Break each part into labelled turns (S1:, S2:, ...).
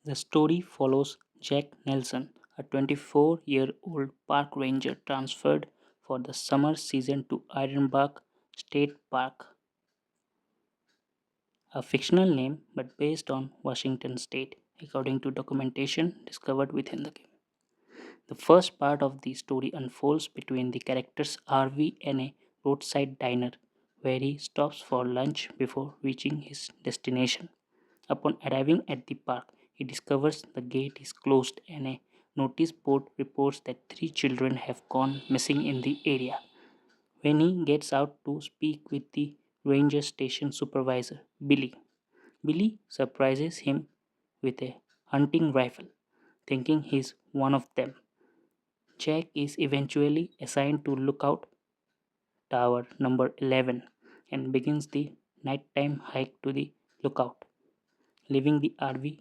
S1: The story follows Jack Nelson, a 24-year-old park ranger transferred for the summer season to Ironbark State Park, a fictional name but based on Washington State, according to documentation discovered within the game. The first part of the story unfolds between the character's RV and a roadside diner where he stops for lunch before reaching his destination. Upon arriving at the park, he discovers the gate is closed and a notice board reports that three children have gone missing in the area. When he gets out to speak with the ranger station supervisor, Billy surprises him with a hunting rifle, thinking he's one of them. Jack is eventually assigned to Lookout Tower number 11 and begins the nighttime hike to the lookout, leaving the RV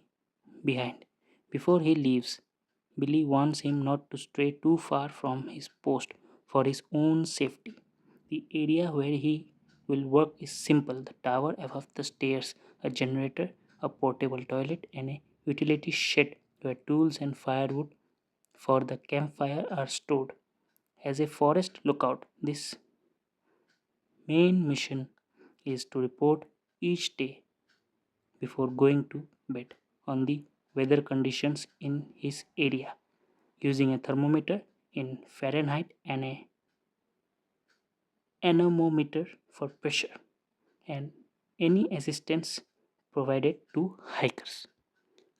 S1: behind. Before he leaves, Billy warns him not to stray too far from his post for his own safety. The area where he will work is simple: the tower above the stairs, a generator, a portable toilet, and a utility shed where tools and firewood for the campfire are stored. As a forest lookout, this main mission is to report each day before going to bed on the weather conditions in his area using a thermometer in Fahrenheit and a anemometer for pressure and any assistance provided to hikers.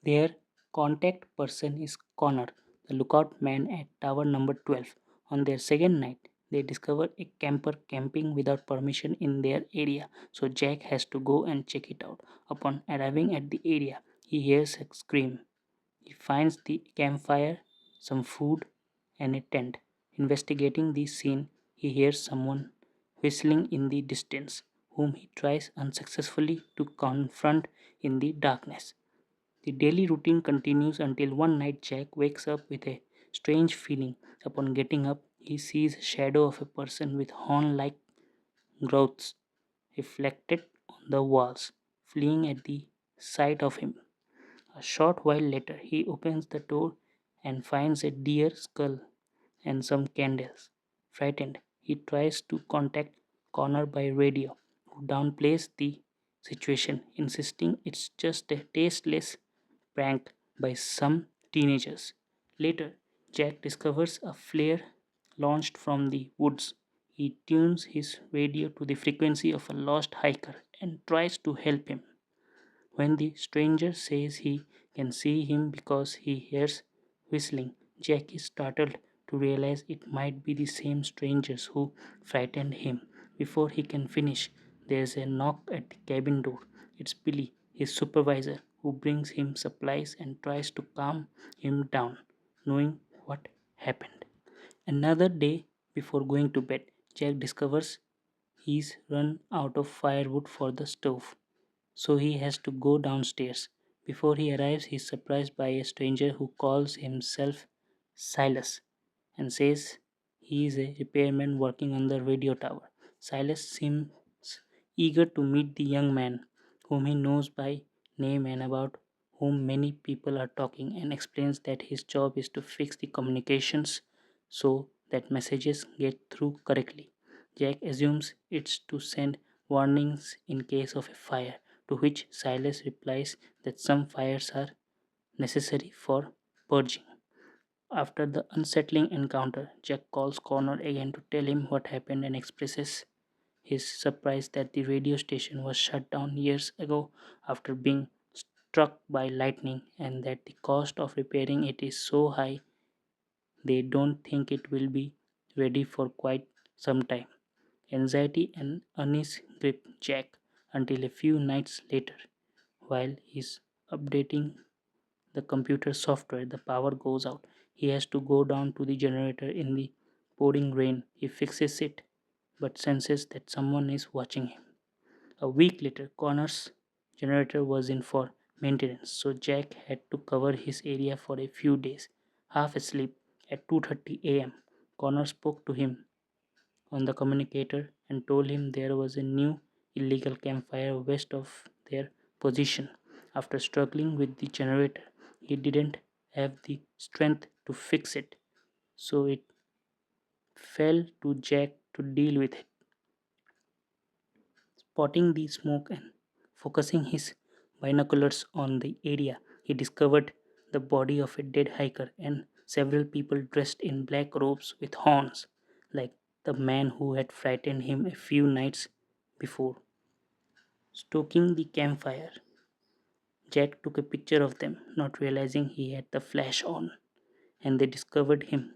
S1: Their contact person is Connor, the lookout man at tower number 12. On their second night, they discover a camper camping without permission in their area, so Jack has to go and check it out. Upon arriving at the area, he hears a scream. He finds the campfire, some food, and a tent. Investigating the scene, he hears someone whistling in the distance, whom he tries unsuccessfully to confront in the darkness. The daily routine continues until one night Jack wakes up with a strange feeling. Upon getting up, he sees a shadow of a person with horn like growths reflected on the walls, fleeing at the sight of him. A short while later, he opens the door and finds a deer skull and some candles. Frightened, he tries to contact Connor by radio, who downplays the situation, insisting it's just a tasteless prank by some teenagers. Later, Jack discovers a flare launched from the woods. He tunes his radio to the frequency of a lost hiker and tries to help him. When the stranger says he can see him because he hears whistling, Jack is startled to realize it might be the same strangers who frightened him. Before he can finish, there's a knock at the cabin door. It's Billy, his supervisor, who brings him supplies and tries to calm him down, knowing what happened. Another day before going to bed, Jack discovers he's run out of firewood for the stove, so he has to go downstairs. Before he arrives, he is surprised by a stranger who calls himself Silas and says he is a repairman working on the radio tower. Silas seems eager to meet the young man, whom he knows by name and about whom many people are talking, and explains that his job is to fix the communications so that messages get through correctly. Jack assumes it's to send warnings in case of a fire, to which Silas replies that some fires are necessary for purging. After the unsettling encounter, Jack calls Connor again to tell him what happened and expresses his surprise that the radio station was shut down years ago after being struck by lightning, and that the cost of repairing it is so high they don't think it will be ready for quite some time. Anxiety and unease grip Jack until a few nights later, while he's updating the computer software, the power goes out. He has to go down to the generator in the pouring rain. He fixes it but senses that someone is watching him. A week later, Connor's generator was in for maintenance, so Jack had to cover his area for a few days. Half asleep at 2:30 a.m., Connor spoke to him on the communicator and told him there was a new illegal campfire west of their position. After struggling with the generator, he didn't have the strength to fix it, so it fell to Jack to deal with it. Spotting the smoke and focusing his binoculars on the area, he discovered the body of a dead hiker and several people dressed in black robes with horns, like the man who had frightened him a few nights before. Stoking the campfire, Jack took a picture of them, not realizing he had the flash on, and they discovered him.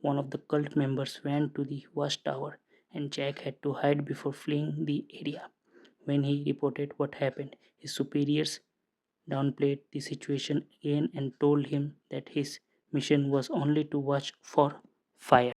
S1: One of the cult members ran to the watchtower, and Jack had to hide before fleeing the area. When he reported what happened, his superiors downplayed the situation again and told him that his mission was only to watch for fire.